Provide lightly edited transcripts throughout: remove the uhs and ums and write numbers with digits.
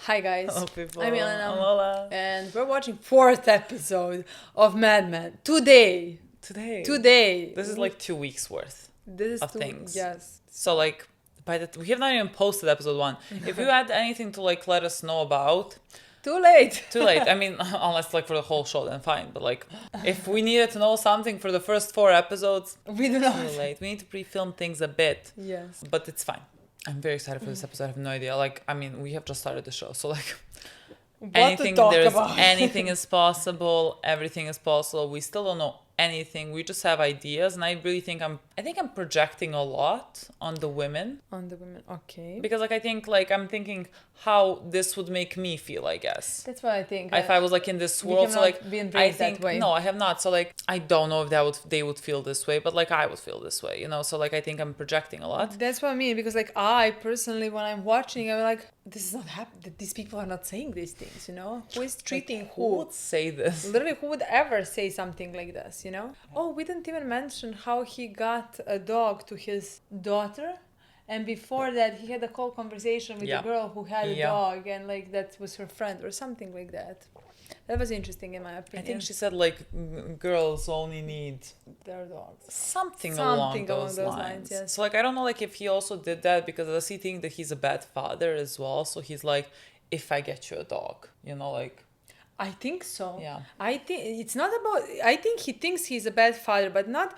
Hi guys, Hello people. I'm Milena, Lola. and we're watching 4th episode of Mad Men today. Today. This is like 2 weeks worth This is of things. Yes. So like, we have not even posted episode 1. If you had anything to like let us know about, Too late. too late. I mean, unless like for the whole show, then fine. But like, if we needed to know something for the first 4 episodes, We do not. too late. We need to pre-film things a bit. Yes. But it's fine. I'm very excited for this episode. I have no idea. Like, I mean, we have just started the show, so like, What to talk about? anything is possible. Everything is possible. We still don't know anything. We just have ideas, and I really think I'm projecting a lot on the women. On the women, okay. Because like I think like I'm thinking how this would make me feel, I guess. That's what I think. If I was like in this We world, so cannot like be I embraced think that way. no, I have not. So like I don't know if they would feel this way, but like I would feel this way, you know. So like I think I'm projecting a lot. That's what I mean, because like I personally, when I'm watching, I'm like, this is not happening. These people are not saying these things, you know. Who is treating Like, who? would say this? Literally, who would ever say something like this, you know? Oh, we didn't even mention how he got a dog to his daughter. And before that, he had a whole conversation with Yeah. a girl who had a Yeah. dog, and like that was her friend or something like that. That was interesting in my I opinion. think she said like girls only need Their dogs. something Something along those lines. yes. So like I don't know like if he also did that because does he think that he's a bad father as well? So he's like, if I get you a dog, you know, like I think so. Yeah. I think it's not about. I think he thinks he's a bad father, but not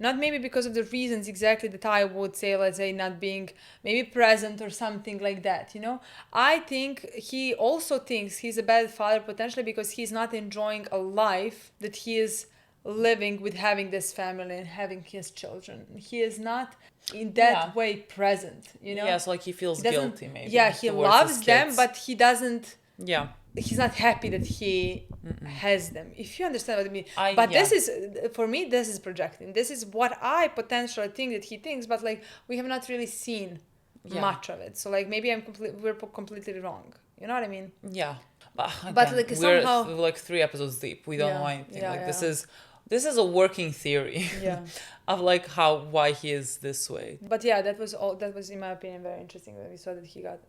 not maybe because of the reasons exactly that I would say. Let's say not being maybe present or something like that. You know, I think he also thinks he's a bad father potentially because he's not enjoying a life that he is living with having this family and having his children. He is not in that Yeah. way present. You know. yeah, so like he feels He doesn't- guilty maybe. Yeah, he towards loves his them, kids. but he doesn't. yeah. He's not happy that he has them, if you understand what I mean. But yeah. this is, for me, this is projecting. This is what I potentially think that he thinks, but like we have not really seen Yeah. much of it. So like maybe we're completely wrong. You know what I mean? Yeah. But, But, again, like, we're somehow- like 3 episodes deep. We don't Yeah. know anything. Yeah, like yeah. this is a working theory Yeah. of like why he is this way. But yeah, that was all. That was, in my opinion, very interesting that we saw that he got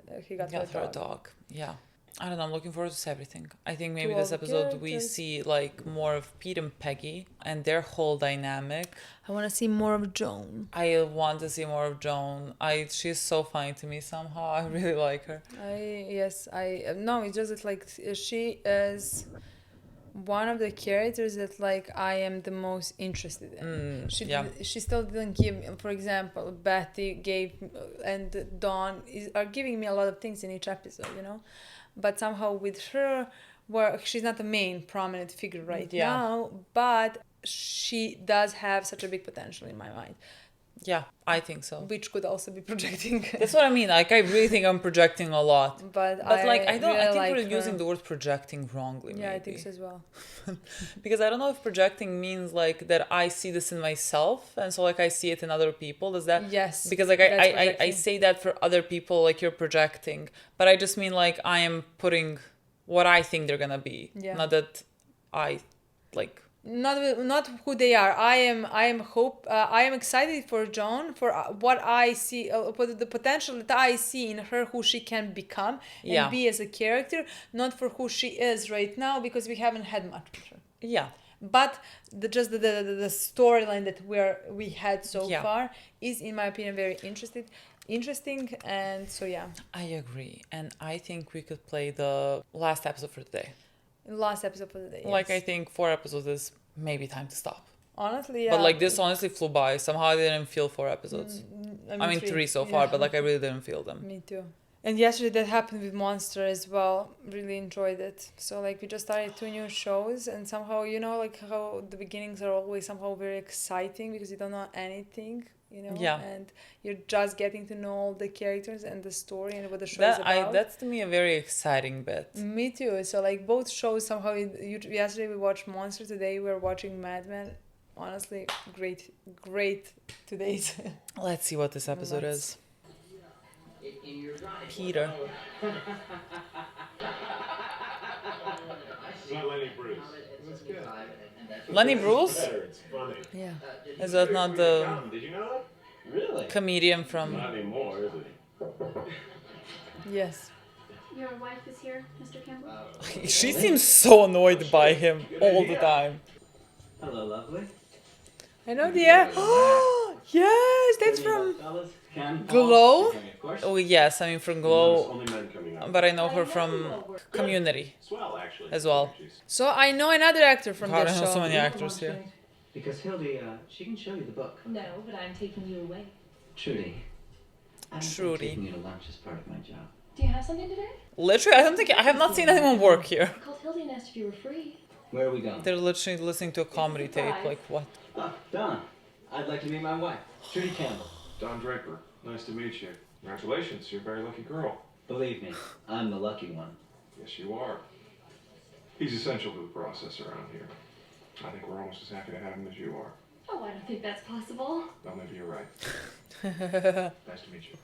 Yeah, for her a dog. Yeah. I don't know. I'm looking forward to everything. I think maybe To this all the episode we characters. see like more of Pete and Peggy and their whole dynamic. I want to see more of Joan. I want to see more of Joan. She's so funny to me somehow. I really like her. No, it's just that like she is one of the characters that like I am the most interested in. She still didn't give me, for example, Betty gave and Dawn are giving me a lot of things in each episode, you know, but somehow with her, where she's not the main prominent figure right now, but she does have such a big potential in my mind, Yeah, I think so. which could also be projecting. That's what I mean. Like I really think I'm projecting a lot. But Like I don't. really I think like we're her. using the word projecting wrongly. Yeah, maybe. I think so as well. Because I don't know if projecting means like that I see this in myself and so like I see it in other people. Does that? Yes. Because like that's I projecting. say that for other people like you're projecting, but I just mean like I am putting what I think they're gonna be. Yeah. Not that I like. Not who they are. I am excited for Joan, for what I see, for the potential that I see in her, who she can become and Yeah. be as a character, not for who she is right now, because we haven't had much of her. Yeah. But the storyline that we had so Yeah. far is, in my opinion, very interesting, and so yeah. I agree, and I think we could play the last episode for today. Last episode for the day. Like yes. I think 4 episodes is maybe time to stop. Honestly, yeah. But like this honestly flew by. Somehow I didn't feel 4 episodes. I mean 3 so far, yeah. but like I really didn't feel them. Me too. And yesterday that happened with Monster as well. Really enjoyed it. So like we just started 2 new shows, and somehow, you know, like how the beginnings are always somehow very exciting because you don't know anything, you know. Yeah. And you're just getting to know all the characters and the story and what the show is about. That's to me a very exciting bit. Me too. So like both shows somehow. Yesterday we watched Monster. Today we're watching Mad Men. Honestly, great today's. Let's see what this episode is. Peter. It's not Lenny Bruce. That's good. Lenny Bruce? Better, it's funny. Yeah. Is that not the Did you know that? Really? comedian from... Not anymore, is it? Yes. Your wife is here, Mr. Campbell? She seems so annoyed by him all the time. Hello, lovely. I know the air. Yes, that's from Glow. Oh yes, I mean from Notice Glow, only men coming out. but I know her from Community Swell, actually. as well. So I know another actor from God, I that know so show. many actors here. Because Hildy, she can show you the book. No, but I'm taking you away. Trudy. I don't think Trudy. taking you to lunch is part of my job. Do you have something today? Literally, I have not seen anyone work here. I called Hildy and asked if you were free. Where are we going? They're literally listening to a comedy tape. Like what? Don. I'd like to meet my wife, Trudy Campbell. Don Draper. Nice to meet you. Congratulations, you're a very lucky girl. Believe me, I'm the lucky one. Yes, you are. He's essential to the process around here. I think we're almost as happy to have him as you are. Oh, I don't think that's possible. Well, maybe you're right. Nice to meet you.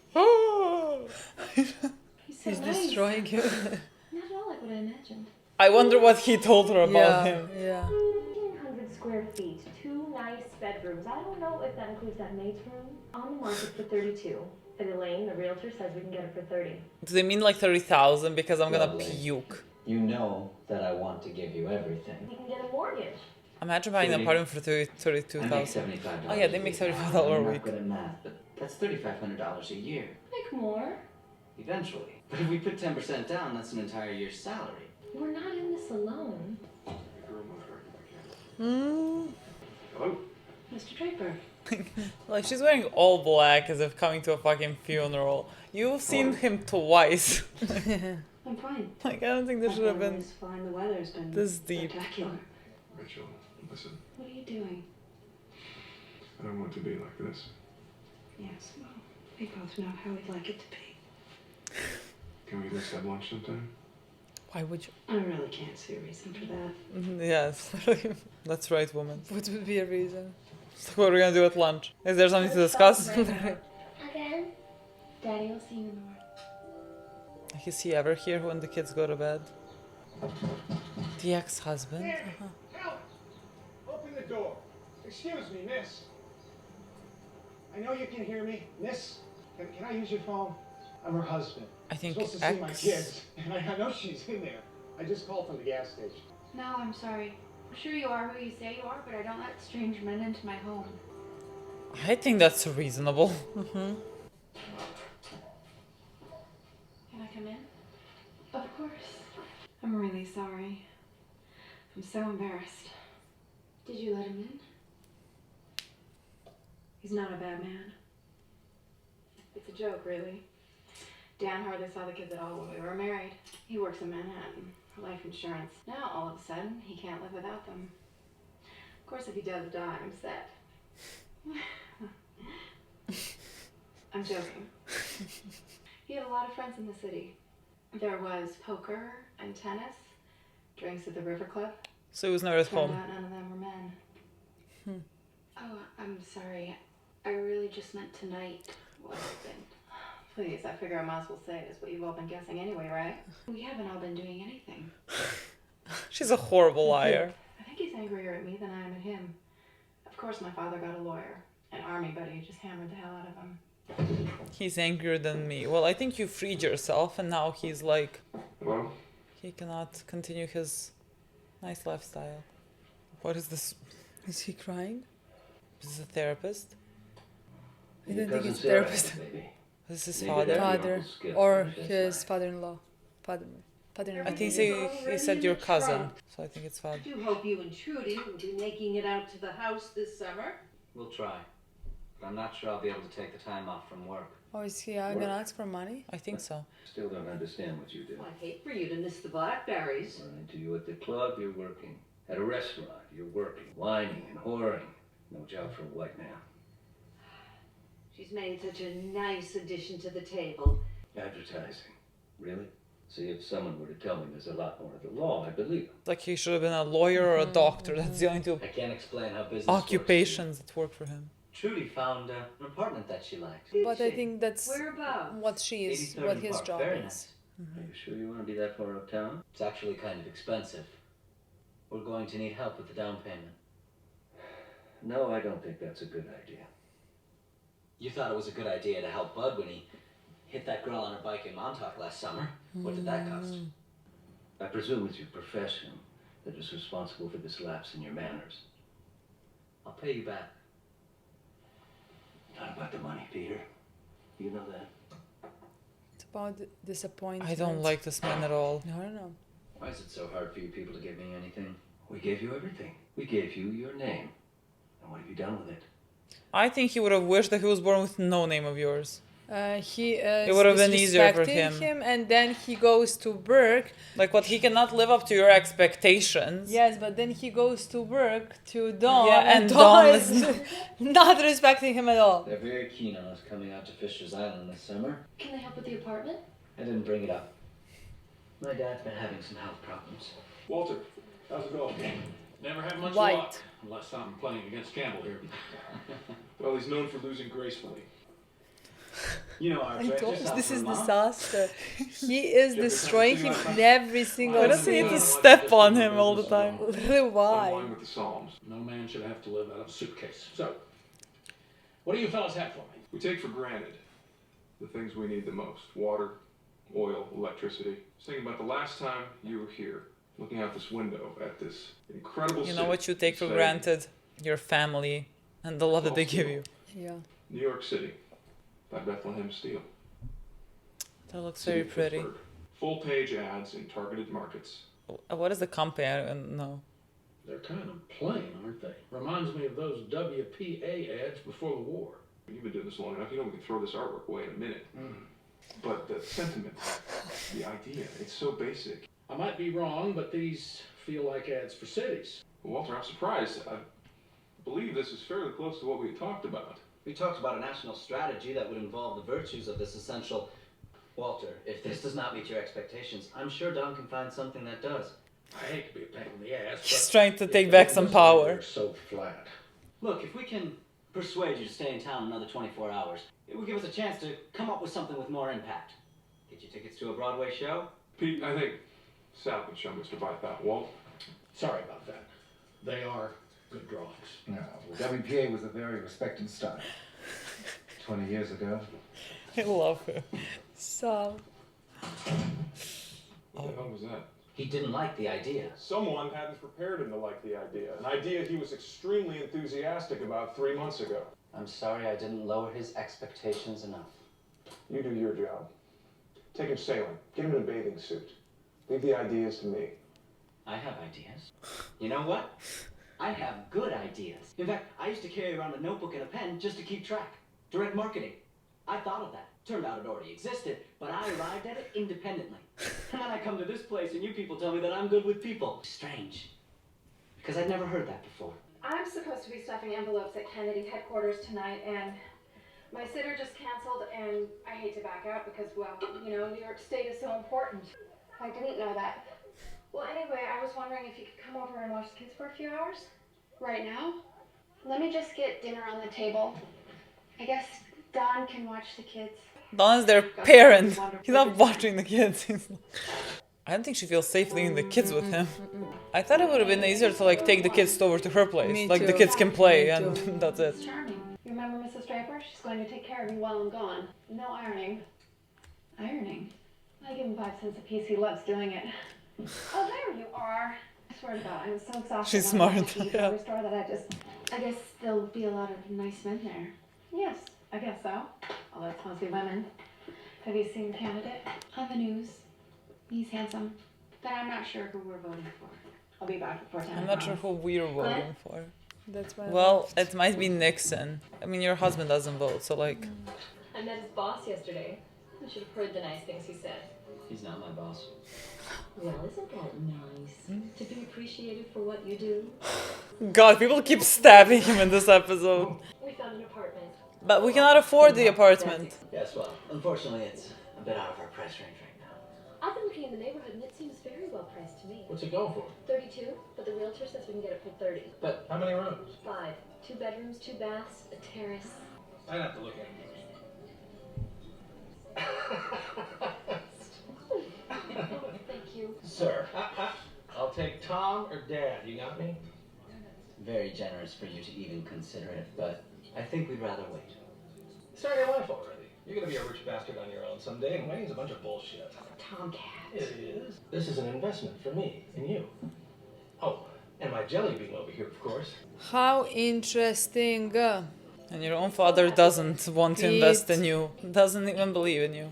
He's so He's nice. destroying you. Not at all like what I imagined. I wonder what he told her about him. Yeah. 1,500 square feet, 2 nice bedrooms. I don't know if that includes that maid's room. On the market for 32. And Elaine, the realtor, says we can get it for 30. Do they mean like 30,000? Because I'm gonna Lovely. puke. You know that I want to give you everything. We can get a mortgage. Imagine buying an apartment for I make 32,000. $75 Oh yeah, they make $75 I'm a not week. good at math, but that's $3,500 a year. Make more. Eventually. But if we put 10% down, that's an entire year's salary. We're not in this alone. Hello? Mr. Draper. Like she's wearing all black as if coming to a fucking funeral. You've seen him twice. I'm fine. Like I don't think this should have been Everyone's fine. The weather's been this deep. spectacular. Rachel, listen. What are you doing? I don't want it to be like this. Yes, well, we both know how we'd like it to be. Can we at least have lunch sometime? Why would you? I really can't see a reason for that. Yes, that's right, woman. What would be a reason? So what are we gonna do at lunch? Is there something to discuss? Again? Daddy will see you in the morning. Is he ever here when the kids go to bed? The ex-husband? Uh-huh. Helen! Open the door. Excuse me, miss. I know you can hear me. Miss, can I use your phone? I'm her husband. I think I'm supposed to see my kids, and I know she's in there. I just called from the gas station. No, I'm sorry. I'm sure you are who you say you are, but I don't let strange men into my home. I think that's reasonable. Mm-hmm. Can I come in? Of course. I'm really sorry. I'm so embarrassed. Did you let him in? He's not a bad man. It's a joke, really. Dan hardly saw the kids at all when we were married. He works in Manhattan, life insurance. Now, all of a sudden, he can't live without them. Of course, if he does die, I'm set. I'm joking. He had a lot of friends in the city. There was poker and tennis, drinks at the River Club. So he was never at Turned home. out none of them were men. Oh, I'm sorry. I really just meant tonight wasn't. Please, I figure I might as well say it is what you've all been guessing anyway, right? We haven't all been doing anything. She's a horrible liar. I think he's angrier at me than I am at him. Of course, my father got a lawyer, an army buddy who just hammered the hell out of him. He's angrier than me. Well, I think you freed yourself and now he's like... Hello? He cannot continue his nice lifestyle. What is this? Is he crying? Is this a therapist? I don't think it's therapist. Is this his Neither father? do I. Father. Or his father-in-law. Father-in-law. I think he said your cousin. So I think it's father. I do hope you and Trudy will be making it out to the house this summer. We'll try. But I'm not sure I'll be able to take the time off from work. Oh, is he gonna ask for money? I think so. Still don't understand what you do. Well, I hate for you to miss the blackberries. Run into you at the club, you're working. At a restaurant, you're working. Whining and whoring. No job for a white man. She's made such a nice addition to the table. Advertising. Really? See, if someone were to tell me there's a lot more to the law, I'd believe them. Like he should have been a lawyer or a doctor. That's the only two I can't explain how business occupations that work for him. works. Trudy found an apartment that she liked. But I think that's Whereabouts? what she is, 83rd what and his Park. job Very is. nice. Are you sure you want to be that far uptown? It's actually kind of expensive. We're going to need help with the down payment. No, I don't think that's a good idea. You thought it was a good idea to help Bud when he hit that girl on her bike in Montauk last summer. What did that cost? I presume it's your profession that is responsible for this lapse in your manners. I'll pay you back. Not about the money, Peter. You know that. It's about disappointment. I don't like this man at all. No, no. Why is it so hard for you people to give me anything? We gave you everything. We gave you your name. And what have you done with it? I think he would have wished that he was born with no name of yours. It would have been easier for him. And then he goes to work. Like what, he cannot live up to your expectations. Yes, but then he goes to work to Dawn. Yeah, and Dawn Dawn is is not respecting him at all. They're very keen on us coming out to Fisher's Island this summer. Can they help with the apartment? I didn't bring it up. My dad's been having some health problems. Walter, how's it going? Never have much White. luck, unless I'm playing against Campbell here. Well, he's known for losing gracefully. You know, I told you, this is disaster. He is destroying him in every single Why does he need to scene. step on him all the time? Literally, In why? line with the Psalms. No man should have to live out of a suitcase. So, what do you fellas have for me? We take for granted the things we need the most. Water, oil, electricity. I was thinking about the last time you were here, looking out this window at this incredible You know city. what you take for Say, granted? Your family and the love that they give you. Yeah. New York City, by Bethlehem Steel. That looks City very of pretty. Pittsburgh. Full-page ads in targeted markets. What is the company? I don't know. They're kind of plain, aren't they? Reminds me of those WPA ads before the war. You've been doing this long enough, you know we can throw this artwork away in a minute. But the sentiment, the idea, it's so basic. I might be wrong, but these feel like ads for cities. Walter, I'm surprised. I believe this is fairly close to what we had talked about. We talked about a national strategy that would involve the virtues of this essential... Walter, if this does not meet your expectations, I'm sure Don can find something that does. I hate to be a pain in the ass, He's but trying to if take they back don't some listen, power. they're so flat. Look, if we can persuade you to stay in town another 24 hours, it will give us a chance to come up with something with more impact. Get you tickets to a Broadway show? Pete, I think Sal can show Mr. Bythought. Walt? Sorry about that. They are good drawings. No, well, WPA was a very respected style. 20 years ago. I love him. So, What the hell was that? He didn't like the idea. Someone hadn't prepared him to like the idea. An idea he was extremely enthusiastic about 3 months ago. I'm sorry I didn't lower his expectations enough. You do your job. Take him sailing. Get him in a bathing suit. Leave the ideas to me. I have ideas. You know what? I have good ideas. In fact, I used to carry around a notebook and a pen just to keep track. Direct marketing. I thought of that. Turned out it already existed, but I arrived at it independently. And then I come to this place and you people tell me that I'm good with people. Strange. Because I'd never heard that before. I'm supposed to be stuffing envelopes at Kennedy's headquarters tonight, and my sitter just canceled, and I hate to back out because, well, you know, New York State is so important. I didn't know that. Well, anyway, I was wondering if you could come over and watch the kids for a few hours? Right now? Let me just get dinner on the table. I guess Don can watch the kids. Don is their parent. He's not watching the kids. I don't think she feels safe leaving the kids with him. I thought it would have been easier to like take the kids over to her place. Me Like the too. kids can play Me and too. that's it. It's charming. You remember Mrs. Draper? She's going to take care of you while I'm gone. No ironing. Ironing? I give him 5 cents a piece. He loves doing it. Oh, there you are. I swear to God, I'm so exhausted. She's when I smart, have to eat yeah. at a store that I guess there'll be a lot of nice men there. Yes, I guess so. Although it's mostly women. Have you seen the candidate? On the news. He's handsome. But I'm not sure who we're voting for. I'll be back before 10 I'm not sure who we're voting for. that's why. Well, it might be Nixon. I mean, your husband doesn't vote, so like... I met his boss yesterday. I should have heard the nice things he said. He's not my boss. Well, isn't that nice? To be appreciated for what you do? God, people keep stabbing him in this episode. We found an apartment. But we cannot afford the apartment. Yes, well, unfortunately it's a bit out of our price range right now. I've been looking in the neighborhood and it seems very well priced to me. What's it going for? 32, but the realtor says we can get it for 30. But how many rooms? 5. 2 bedrooms, 2 baths, a terrace. I'd have to look at it. Oh, thank you. Sir, I'll take Tom or Dad. You got me? Very generous for you to even consider it, but I think we'd rather wait. Start your life already. You're gonna be a rich bastard on your own someday, and wedding's a bunch of bullshit. Tomcat. It is. This is an investment for me and you. Oh, and my jelly bean over here, of course. How interesting. And your own father doesn't want to invest in you. Doesn't even believe in you.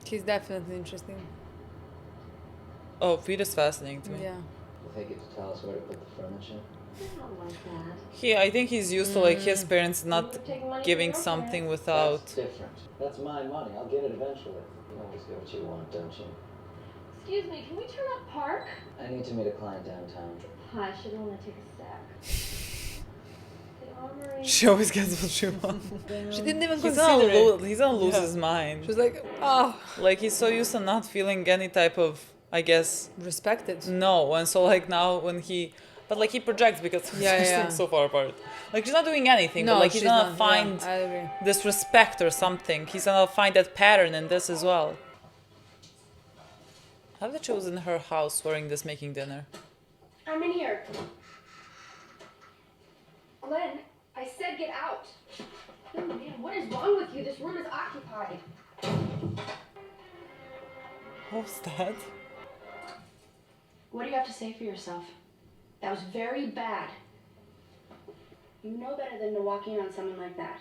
He's definitely interesting. Oh, Pete is fascinating to me. Yeah. Will they get to tell us where to put the furniture? Not like that. I think he's used to like his parents not giving something without. That's different. That's my money. I'll get it eventually. You always get what you want, don't you? Excuse me, can we turn up Park? I need to meet a client downtown. Hush, it'll only take a sec. The armory. She always gets what she wants. She didn't even He's consider it. He's gonna lose his mind. She's like, oh. Like he's so used to not feeling any type of, I guess, respected. No, and so like now when he, but like he projects because they're so far apart. Like she's not doing anything, but like he's gonna find this respect or something. He's gonna find that pattern in this as well. How that she was in her house wearing this, making dinner. I'm in here. Glenn, I said get out. Oh man, what is wrong with you? This room is occupied. What's that? What do you have to say for yourself? That was very bad. You know better than to walk in on someone like that.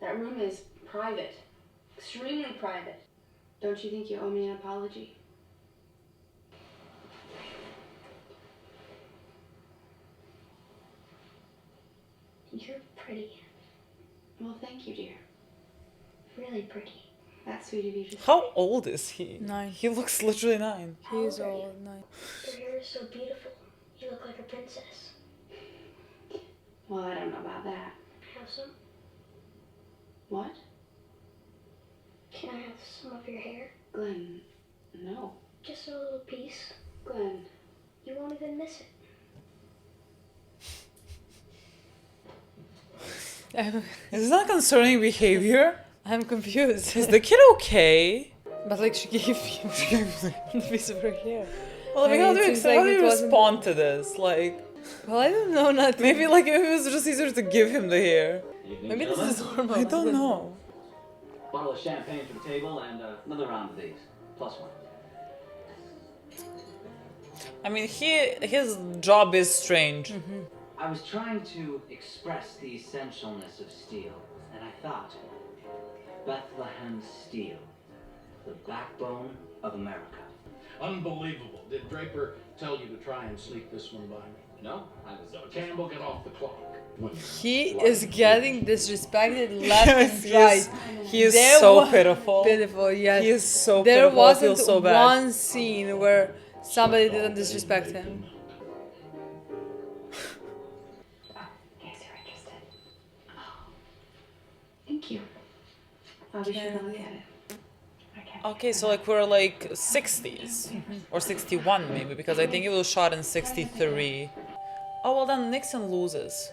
That room is private. Extremely private. Don't you think you owe me an apology? You're pretty. Well, thank you, dear. Really pretty. That's sweet of you to say. How old is he? 9. He looks literally 9. He's old. 9. Your hair is so beautiful. You look like a princess. Well, I don't know about that. Have some? What? Can I have some of your hair? Glenn, no. Just a little piece. Glenn. You won't even miss it. Is that concerning behavior? I'm confused. Is the kid okay? But like she gave him the piece of her hair. Well, I mean, how do you respond to this? Like, well, I don't know. Not maybe like if it was just easier to give him the hair. Maybe this is normal. I don't know. Bottle of champagne for the table and another round of these. Plus one. I mean, his job is strange. I was trying to express the essentialness of steel, and I thought, Bethlehem steel, the backbone of America. Unbelievable. Did Draper tell you to try and sneak this one by me? No, I was... Campbell, get off the clock. He is getting disrespected left and right. He is so pitiful. Pitiful, yes. He is so there pitiful. I feel wasn't so bad. one scene where somebody didn't disrespect him. Thank you. I'll be sure to look at it. Okay, so like we're like 60s or 61 maybe, because I think it was shot in 63. Oh well, then Nixon loses.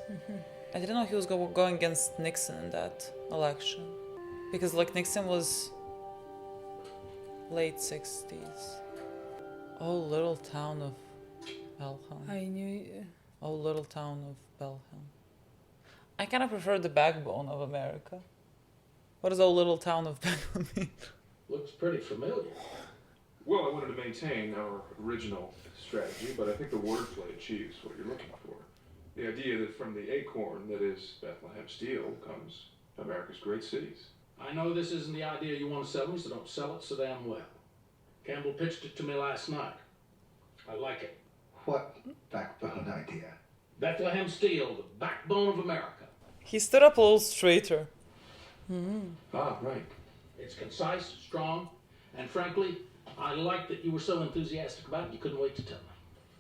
I didn't know he was going against Nixon in that election, because like Nixon was late 60s. Oh, little town of Bethlehem. I knew. Oh, little town of Bethlehem. I kind of prefer the backbone of America. What does oh little town of Bethlehem mean? Looks pretty familiar. Well, I wanted to maintain our original strategy, but I think the wordplay achieves what you're looking for. The idea that from the acorn that is Bethlehem steel comes America's great cities. I know this isn't the idea you want to sell me, so don't sell it so damn well. Campbell pitched it to me last night. I like it. What backbone idea? Bethlehem steel, the backbone of America. He stood up a little straighter. Ah, right. It's concise, strong, and frankly, I like that you were so enthusiastic about it you couldn't wait to tell me.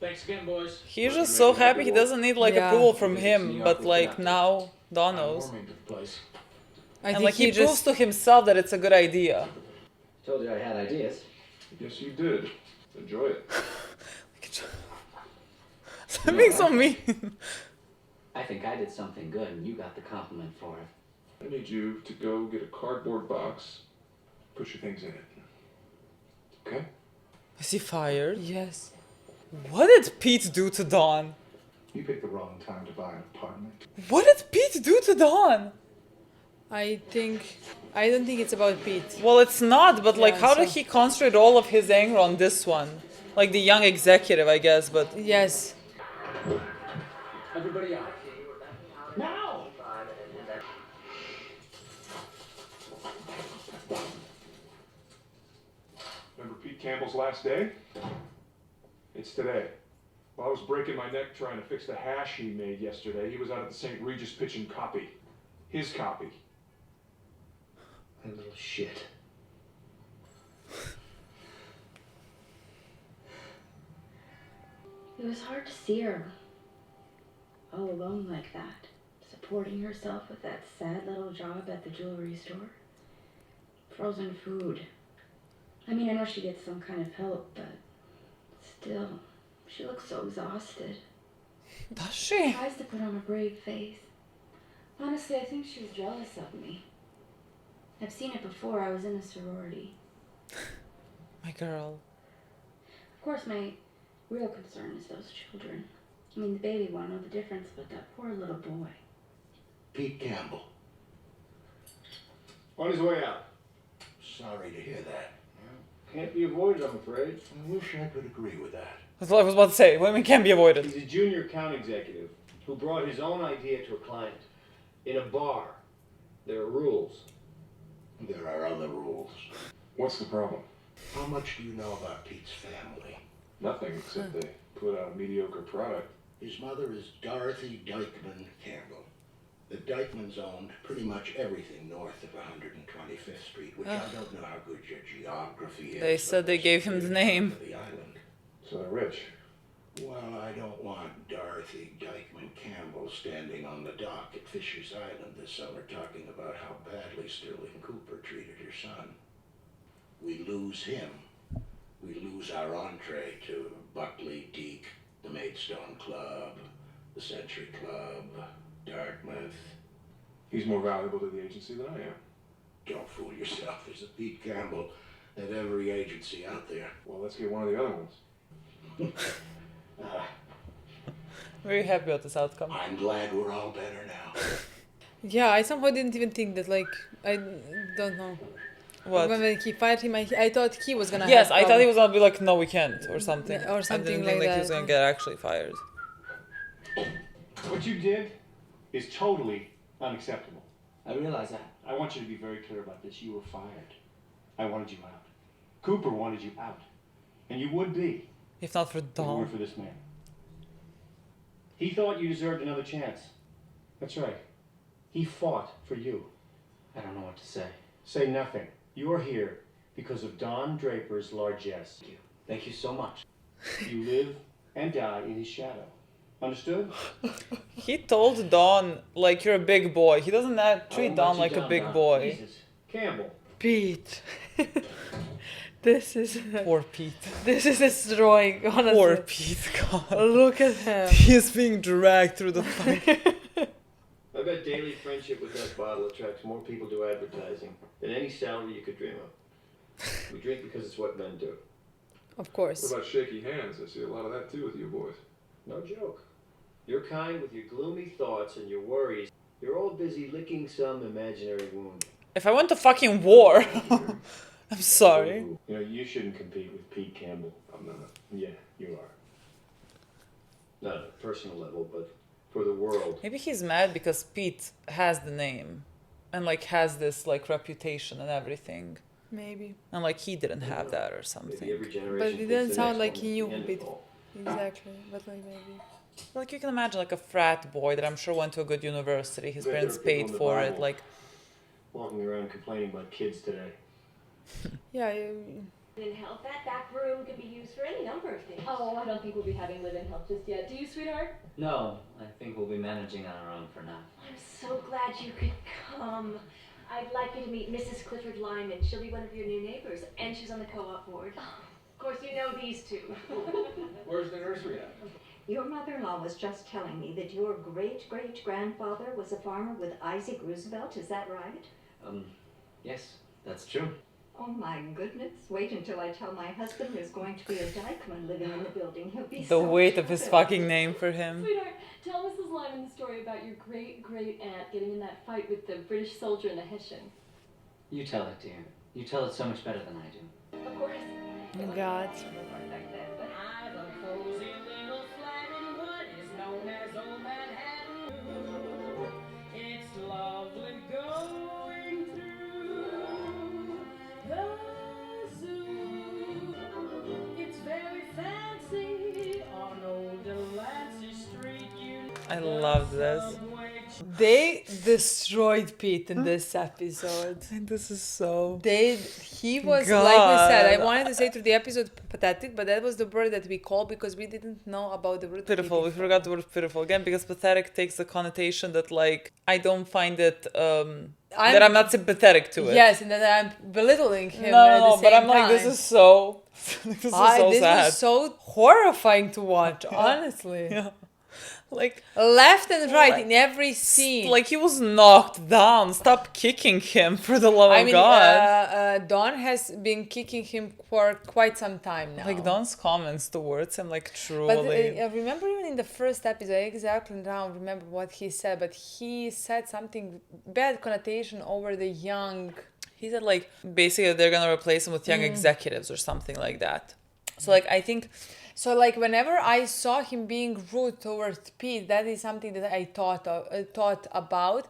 Thanks again, boys. He's just so happy he doesn't need like approval from him, but like now Don knows. And like he proves to himself that it's a good idea. Told you I had ideas. Yes, you did. Enjoy it. That makes so mean. I think I did something good and you got the compliment for it. I need you to go get a cardboard box, put your things in it. Okay? Is he fired? Yes. What did Pete do to Dawn? You picked the wrong time to buy an apartment. What did Pete do to Dawn? I don't think it's about Pete. Well, it's not, but like, Yeah, how so- did he concentrate all of his anger on this one? Like the young executive, I guess, but... Yes. Everybody out. Now! Remember Pete Campbell's last day? It's today. While I was breaking my neck trying to fix the hash he made yesterday, he was out at the St. Regis pitching copy. His copy. That little shit. It was hard to see her all alone like that, supporting herself with that sad little job at the jewelry store. Frozen food. I mean, I know she gets some kind of help, but still, she looks so exhausted. Does she? Tries to put on a brave face. Honestly, I think she was jealous of me. I've seen it before. I was in a sorority. My girl. Of course, my real concern is those children. I mean, the baby won't know the difference, but that poor little boy. Pete Campbell. On his way out. Sorry to hear that. Can't be avoided, I'm afraid. I wish I could agree with that. That's what I was about to say. Women can't be avoided. He's a junior account executive who brought his own idea to a client. In a bar. There are rules. There are other rules. What's the problem? How much do you know about Pete's family? Nothing, except they put out a mediocre product. His mother is Dorothy Dykeman Campbell. The Dykemans owned pretty much everything north of 125th Street, which I don't know how good your geography is. They said they gave him the name. The island. So they're rich. Well, I don't want Dorothy Dykeman Campbell standing on the dock at Fisher's Island this summer talking about how badly Sterling Cooper treated her son. We lose him. We lose our entree to Buckley, Deke, the Maidstone Club, the Century Club, Dartmouth. He's more valuable to the agency than I am. Don't fool yourself. There's a Pete Campbell at every agency out there. Well, let's get one of the other ones. Very happy about this outcome. I'm glad we're all better now. Yeah, I somehow didn't even think that, like, I don't know. What? When he fired him, I thought he was gonna Yes, have I thought he was gonna be like, no, we can't, or something. Or something I didn't like think that. he was gonna get actually fired. What you did is totally unacceptable. I realize that. I want you to be very clear about this. You were fired. I wanted you out. Cooper wanted you out. And you would be. If not for If it Dawn. weren't for this man. He thought you deserved another chance. That's right. He fought for you. I don't know what to say. Say nothing. You are here because of Don Draper's largesse. Thank you. Thank you so much. You live and die in his shadow. Understood? He told Dawn, like, you're a big boy. He doesn't treat Dawn like a big boy. Jesus. Campbell. Pete. This is Poor Pete. this is destroying. Honestly, Poor Pete. God. Look at him. He is being dragged through the fight. I bet daily friendship with that bottle attracts more people to advertising than any salary you could dream of. We drink because it's what men do. Of course. What about shaky hands? I see a lot of that too with you boys. No joke. You're kind with your gloomy thoughts and your worries. You're all busy licking some imaginary wound. If I went to fucking war, I'm sorry. You know, you shouldn't compete with Pete Campbell. I'm not. Yeah, you are. Not on a personal level, but for the world. Maybe he's mad because Pete has the name and like has this like reputation and everything. Maybe. And like he didn't have that or Maybe something. every generation But it thinks didn't the sound next like one he is knew the end of Pete. it all. Exactly. But like maybe. Like you can imagine like a frat boy that I'm sure went to a good university. His Bet parents there are people paid in the for it. Bible Like walking around complaining about kids today. Yeah. Live-in help. That back room can be used for any number of things. Oh, I don't think we'll be having live-in help just yet. Do you, sweetheart? No, I think we'll be managing on our own for now. I'm so glad you could come. I'd like you to meet Mrs. Clifford Lyman. She'll be one of your new neighbors, and she's on the co-op board. Of course, you know these two. Where's the nursery at? Your mother-in-law was just telling me that your great-great-grandfather was a farmer with Isaac Roosevelt. Is that right? Yes, that's true. Oh my goodness. Wait until I tell my husband there's going to be a dykeman living in the building. He'll be The so weight of his jealous. fucking name for him. Sweetheart, tell Mrs. Lyman the story about your great-great-aunt getting in that fight with the British soldier and the Hessian. You tell it, dear. You tell it so much better than I do. Of course. Oh God. I've a cozy little flat in what is known as Old Manhattan. It's lovely going through the zoo. It's very fancy on Old Delancey Street. I love this. They destroyed Pete in this episode. And this is so... He was, God. like we said, I wanted to say through the episode pathetic, but that was the word that we called because we didn't know about the word pitiful. We forgot the word pitiful again because pathetic takes the connotation that like I don't find it that I'm not sympathetic to it. Yes, and that I'm belittling him. No, but I'm like, this is so this is so this sad. was so horrifying to watch, honestly. Yeah. Like left and right in every scene. Like he was knocked down. Stop kicking him for the love of God. Don has been kicking him for quite some time now. Like Don's comments towards him, like truly. But I remember even in the first episode, I exactly now remember what he said, but he said something bad connotation over the young. He said like basically they're gonna replace him with young executives or something like that. So like I think. So, like, whenever I saw him being rude towards Pete, that is something that I thought about.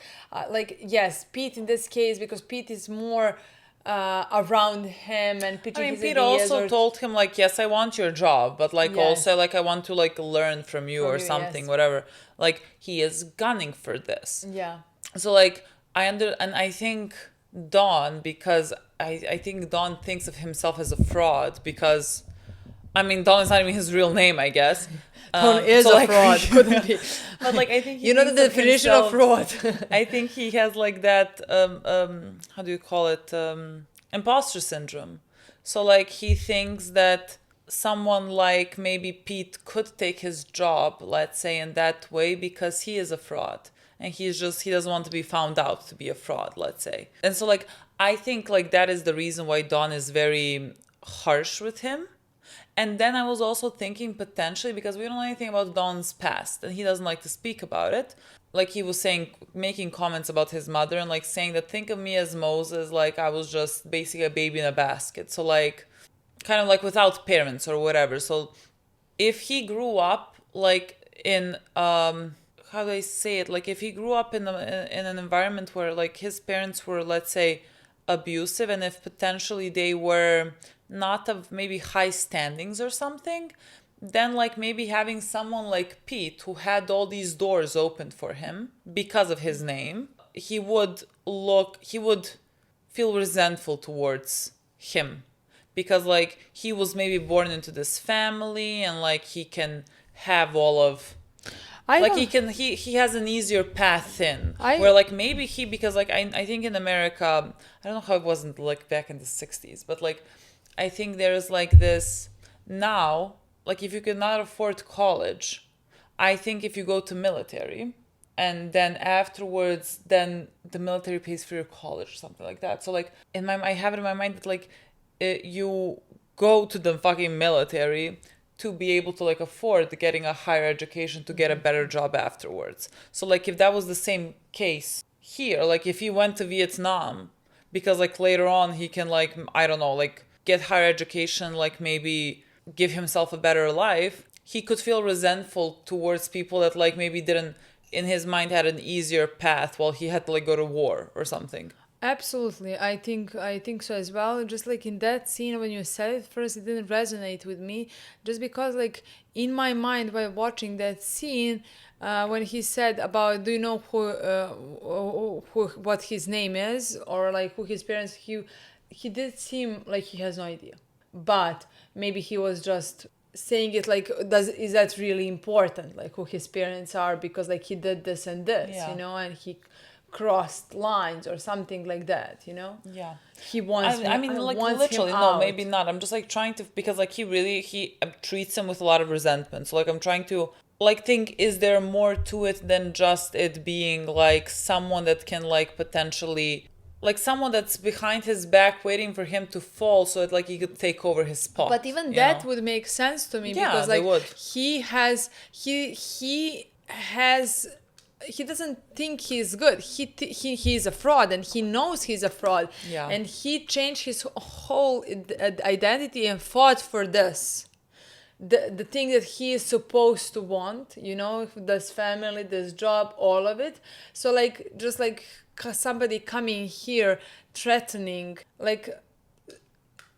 Like, yes, Pete in this case, because Pete is more around him and pitching his Pete ideas. also told him, like, yes, I want your job, but, like, also, like, I want to, like, learn from you or something, whatever. Like, he is gunning for this. Yeah. So, like, and I think Don, because I think Don thinks of himself as a fraud because... I mean, Don is not even his real name, I guess. Don is a fraud, couldn't be. But like, I think you know the definition of fraud. I think he has like that. How do you call it? Imposter syndrome. So like, he thinks that someone like maybe Pete could take his job, let's say, in that way because he is a fraud and he doesn't want to be found out to be a fraud, let's say. And so like, I think like that is the reason why Don is very harsh with him. And then I was also thinking potentially, because we don't know anything about Don's past and he doesn't like to speak about it. Like he was making comments about his mother and like saying that think of me as Moses, like I was just basically a baby in a basket. So like kind of like without parents or whatever. So if he grew up like in, how do I say it? Like if he grew up in an environment where like his parents were, let's say, abusive and if potentially they were not of maybe high standings or something, then like maybe having someone like Pete who had all these doors opened for him because of his name, he would feel resentful towards him because like he was maybe born into this family and like he can have all of he has an easier path in where like maybe because like I think in America, I don't know how it wasn't like back in the 60s, but like I think there's like this now, like if you cannot afford college, I think if you go to military and then afterwards, then the military pays for your college or something like that. So like I have it in my mind that like you go to the fucking military to be able to like afford getting a higher education to get a better job afterwards. So like if that was the same case here, like if he went to Vietnam because like later on he can like, I don't know, like get higher education, like maybe give himself a better life, he could feel resentful towards people that like maybe didn't in his mind had an easier path while he had to like go to war or something. Absolutely. I think so as well. Just like in that scene when you said it first, it didn't resonate with me just because like in my mind while watching that scene, when he said about do you know who what his name is or like who his parents, he did seem like he has no idea. But maybe he was just saying it like is that really important, like who his parents are because like he did this and this, you know, and he crossed lines or something like that, you know. Yeah, he wants I mean like literally no, maybe not. I'm just like trying to, because like he treats him with a lot of resentment. So like I'm trying to like think, is there more to it than just it being like someone that can like potentially like someone that's behind his back waiting for him to fall so that like he could take over his spot. But even that would make sense to me, because they like would. he doesn't think he's good. He's a fraud, and he knows he's a fraud. Yeah. And he changed his whole identity and fought for this. The thing that he is supposed to want, this family, this job, all of it. So like, just like somebody coming here threatening, like,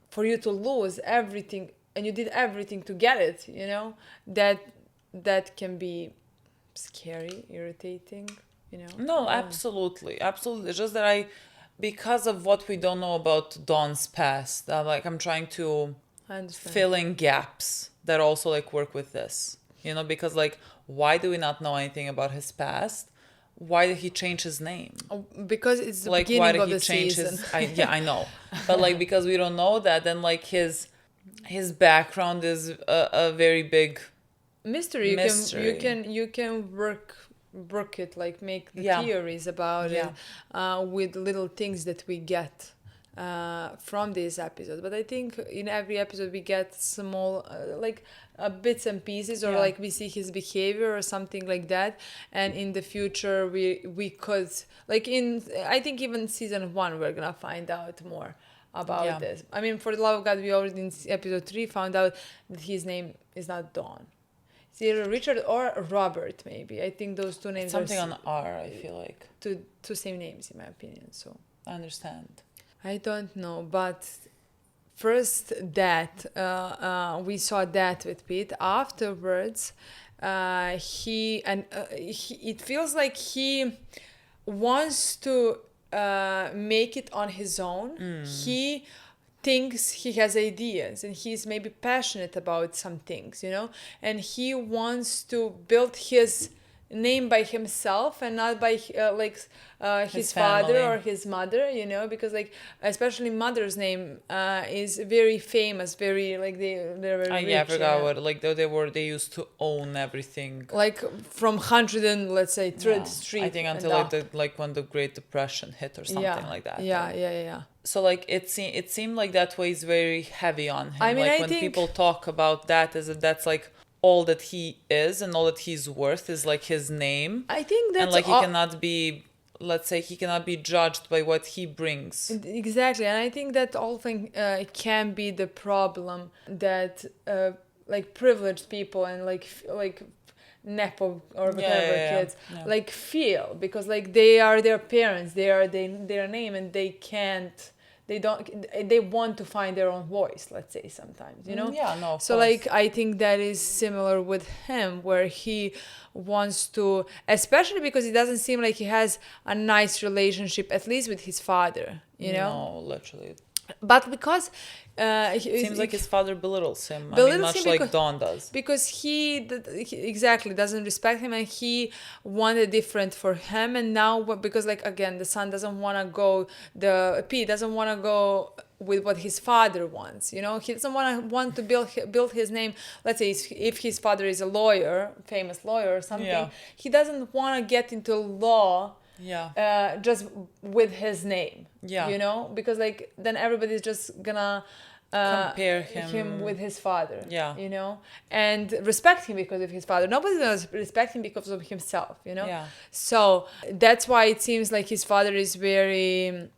for you to lose everything, and you did everything to get it, that can be scary, irritating, No, absolutely. It's just that because of what we don't know about Dawn's past, I'm trying to fill in gaps that also like work with this, because like, why do we not know anything about his past? Why did he change his name? Because it's the like, beginning why did of he the change season. I know, but like, because we don't know that, then like his background is a very big mystery. You can work it, like make the theories about it with little things that we get from this episode. But I think in every episode we get small bits and pieces, or like we see his behavior or something like that, and in the future we could, like, I think even season 1 we're gonna find out more about this. I mean, for the love of God, we already in episode 3 found out that his name is not Dawn. It's either Richard or Robert, maybe. I think those two names something are on R, I feel like. Two same names, in my opinion. So I understand. I don't know, but first that we saw that with Pete. Afterwards, it feels like he wants to make it on his own. He thinks he has ideas, and he's maybe passionate about some things, and he wants to build his name by himself and not by his father or his mother, because like, especially mother's name is very famous, very like they're very rich. I forgot what, like they used to own everything, like from 100 and let's say 3rd Street, I think, until like when the Great Depression hit or something like that. Yeah. So like it seemed like that weighs very heavy on him. I mean, like I when think people talk about that, as if that's like all that he is and all that he's worth is like his name. I think that's, and like he cannot be, let's say, he cannot be judged by what he brings. Exactly, and I think that often can be the problem that like privileged people and like nepo or whatever kids like feel, because like they are their parents, they are their name, and they want to find their own voice, let's say, sometimes, so like I think that is similar with him, where he wants to, especially because it doesn't seem like he has a nice relationship, at least with his father, No, literally. But because it seems like his father belittles him. Much like Dawn does. Because he exactly doesn't respect him, and he wanted different for him. And now, because like again, the son doesn't want to go. Pete doesn't want to go with what his father wants. He doesn't want to build his name. Let's say if his father is a lawyer, famous lawyer or something, he doesn't want to get into law. Just with his name, because like then everybody's just gonna compare him with his father, and respect him because of his father. Nobody's gonna respect him because of himself, So that's why it seems like his father is very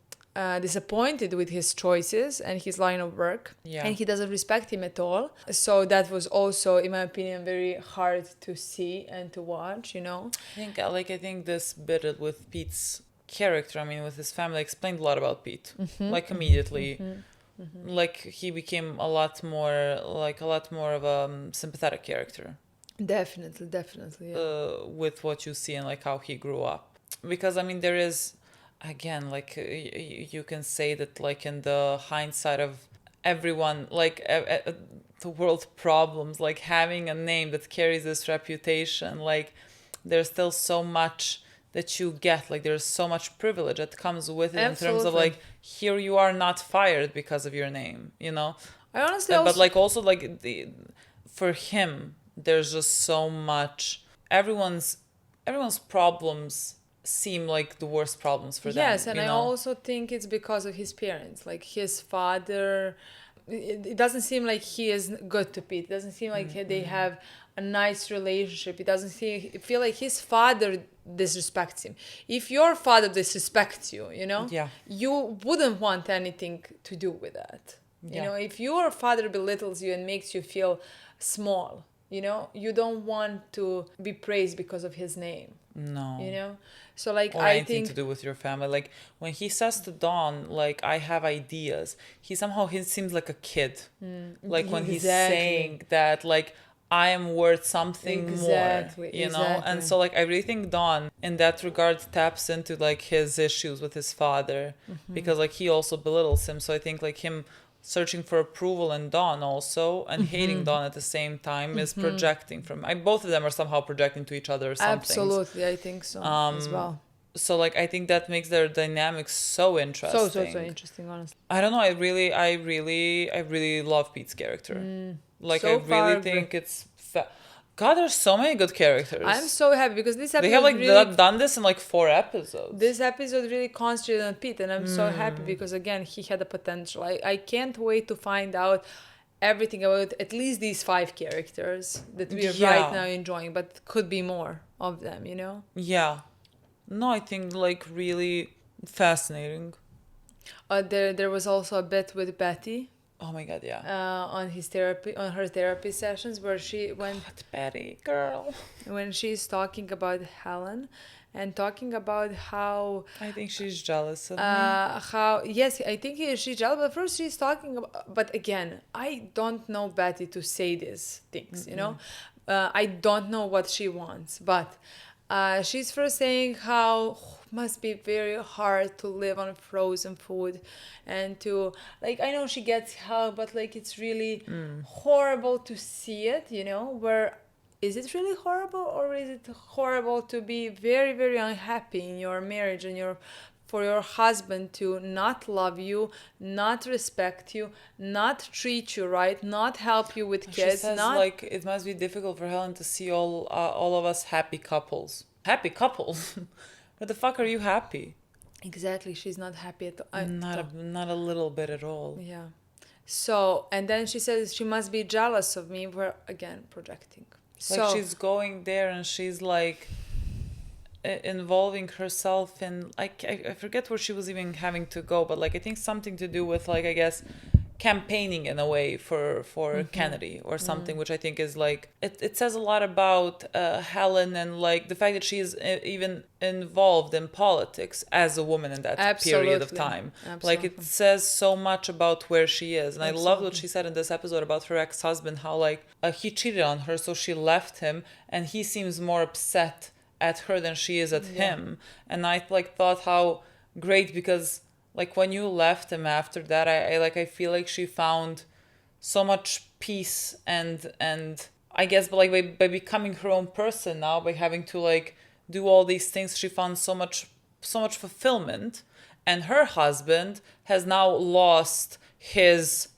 disappointed with his choices and his line of work, and he doesn't respect him at all. So that was also, in my opinion, very hard to see and to watch. I think this bit with Pete's character, with his family, explained a lot about Pete. Like immediately, like he became a lot more of a sympathetic character. Definitely. With what you see and like how he grew up, because there is. Again, like you can say that, like in the hindsight of everyone, like the world problems, like having a name that carries this reputation, like there's still so much that you get, like there's so much privilege that comes with it. Absolutely. In terms of like, here you are not fired because of your name, I honestly but like also like for him, there's just so much. Everyone's problems seem like the worst problems for them. Yes, and I also think it's because of his parents. Like his father, it doesn't seem like he is good to Pete. It doesn't seem like they have a nice relationship. It doesn't feel like his father disrespects him. If your father disrespects you, you wouldn't want anything to do with that. If your father belittles you and makes you feel small, you don't want to be praised because of his name. No. So like, or I anything think to do with your family. Like when he says to Dawn, like, I have ideas, he seems like a kid. Like when he's saying that, like, I am worth something more, And so like I really think Dawn in that regard taps into like his issues with his father, because like he also belittles him. So I think like him searching for approval in Dawn also and hating Dawn at the same time is projecting from both of them are somehow projecting to each other or something. Absolutely, I think so as well. So like I think that makes their dynamics so interesting. So interesting, honestly. I don't know, I really love Pete's character. Like so I really think it's God, there's so many good characters. I'm so happy because this episode they have like really done this in like 4 episodes. This episode really concentrated on Pete, and I'm so happy because again he had the potential. I can't wait to find out everything about at least these 5 characters that we are right now enjoying, but could be more of them, Yeah. No, I think like really fascinating. There was also a bit with Betty. Oh my God, yeah. On her therapy sessions where she went. Betty, girl. When she's talking about Helen, and talking about how I think she's jealous of me. I think she's jealous. But first she's talking about. But again, I don't know Betty to say these things. I don't know what she wants, but she's first saying how must be very hard to live on frozen food, and to like I know she gets help, but like it's really horrible to see it. Where is it really horrible, or is it horrible to be very, very unhappy in your marriage and for your husband to not love you, not respect you, not treat you right, not help you with kids? She says like it must be difficult for Helen to see all of us happy couples. Happy couples. Where the fuck are you happy? Exactly, she's not happy at all. Not a little bit at all. Yeah. So, and then she says she must be jealous of me. We're again projecting. Like she's going there and she's like involving herself in like I forget where she was even having to go, but like I think something to do with like I guess campaigning in a way for Kennedy or something, which I think is like it says a lot about Helen and like the fact that she is even involved in politics as a woman in that period of time. Like it says so much about where she is, and I love what she said in this episode about her ex-husband, how like he cheated on her, so she left him, and he seems more upset at her than she is at him. And I like thought how great, because like when you left him after that, I feel like she found so much peace and I guess but like by becoming her own person now, by having to like do all these things, she found so much fulfillment. And her husband has now lost his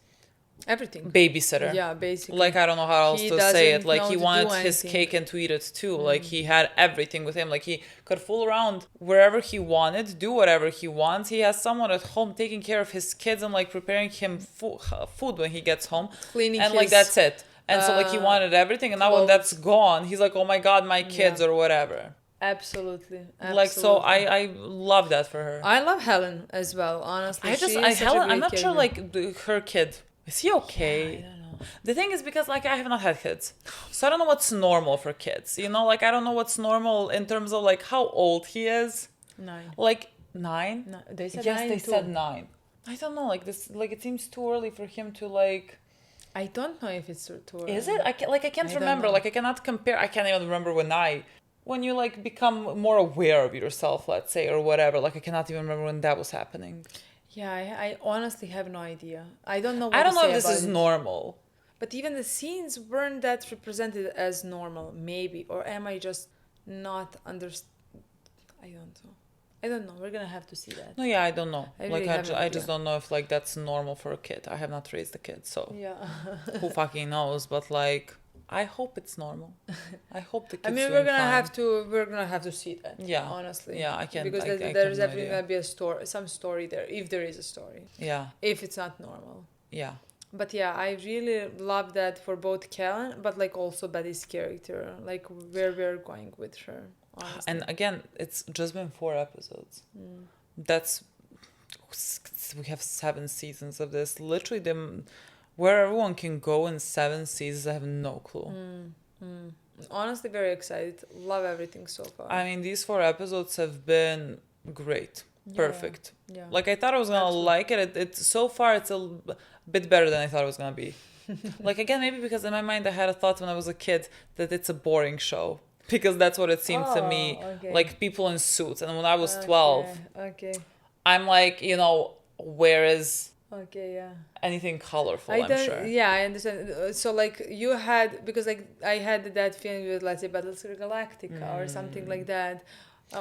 everything babysitter. Yeah, basically. Like I don't know how else to say it. Like he wanted his cake and to eat it too. Like he had everything with him. Like he could fool around wherever he wanted, do whatever he wants. He has someone at home taking care of his kids and like preparing him food when he gets home, cleaning and his, like that's it. And so like he wanted everything, and now when that's gone, he's like, oh my God, my kids or whatever. Absolutely. Like so I love that for her. I love Helen as well, honestly. Helen, I'm not sure like her kid, is he okay? I don't know. The thing is, because like I have not had kids, so I don't know what's normal for kids, like I don't know what's normal in terms of like how old he is. 9. Like 9? No, they said yes 9 they too. said 9. I don't know, like this, like it seems too early for him to like. I don't know if it's too early. Is it? I can't remember. Like I cannot compare. I can't even remember when you like become more aware of yourself, let's say, or whatever. Like I cannot even remember when that was happening. Yeah, I honestly have no idea. I don't know. I don't know if this is normal. But even the scenes weren't that represented as normal, maybe, or am I just not I don't know. We're gonna have to see that. No, yeah, I don't know. I just don't know if like that's normal for a kid. I have not raised a kid, so yeah. who fucking knows? But like, I hope it's normal. I hope the kids. I mean, we're gonna have to see that. Yeah, honestly. Yeah, I can. Because there's definitely gonna be some story there, if there is a story. Yeah. If it's not normal. Yeah. But yeah, I really love that for both Kellen, but like also Betty's character, like where we're going with her. Honestly. And again, it's just been 4 episodes. That's we have 7 seasons of this. Literally, where everyone can go in 7 seasons, I have no clue. Honestly, very excited. Love everything so far. I mean, these 4 episodes have been great. Perfect. Yeah. Like, I thought I was gonna like it. It's so far, it's a bit better than I thought it was gonna be. Like, again, maybe because in my mind I had a thought when I was a kid that it's a boring show. Because that's what it seemed to me. Okay. Like, people in suits. And when I was 12, I'm like, where is anything colorful, I'm sure. Yeah, I understand. So, like, you had... Because, like, I had that feeling with, let's say, Battlestar Galactica or something like that.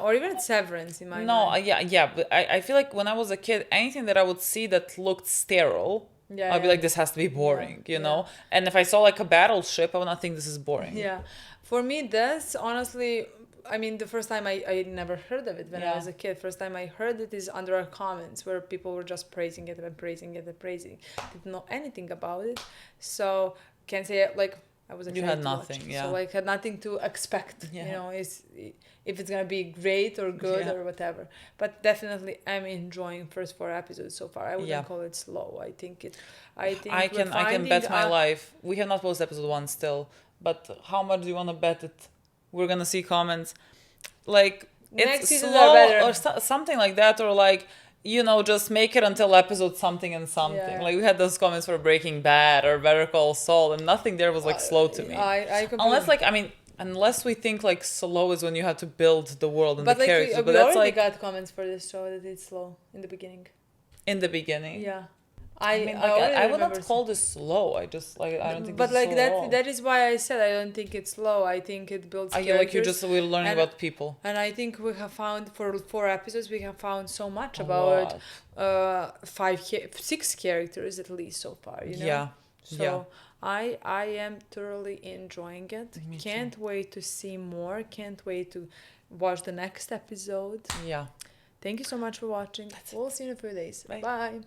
Or even Severance in my mind. Yeah. But I feel like when I was a kid, anything that I would see that looked sterile... I'd be like, this has to be boring, you know? And if I saw like a battleship, I would not think this is boring. Yeah. For me, this, honestly, I mean, the first time I never heard of it when I was a kid. First time I heard it is under our comments where people were just praising it and praising it and praising. Didn't know anything about it. So, can't say, like, I was excited. You had nothing, So, like, had nothing to expect, if it's gonna be great or good or whatever. But definitely I'm enjoying first 4 episodes so far. I wouldn't call it slow. I think I can bet my life. We have not posted episode 1 still, but how much do you want to bet it? We're gonna see comments like next it's slow are or something like that, or like just make it until episode something and something. Yeah. Like we had those comments for Breaking Bad or Better Call Saul, and nothing there was like slow to me. Unless we think like slow is when you have to build the world and the characters. But that's like got comments for this show that it's slow in the beginning. In the beginning. Yeah. I would not call this slow. I just I don't think. But like that is why I said I don't think it's slow. I think it builds characters. We're learning about people. And I think we have found for 4 episodes we have found so much about 6 characters at least so far. Yeah. So I am thoroughly enjoying it. Can't wait to see more. Can't wait to watch the next episode. Yeah. Thank you so much for watching. We'll see you in a few days. Bye.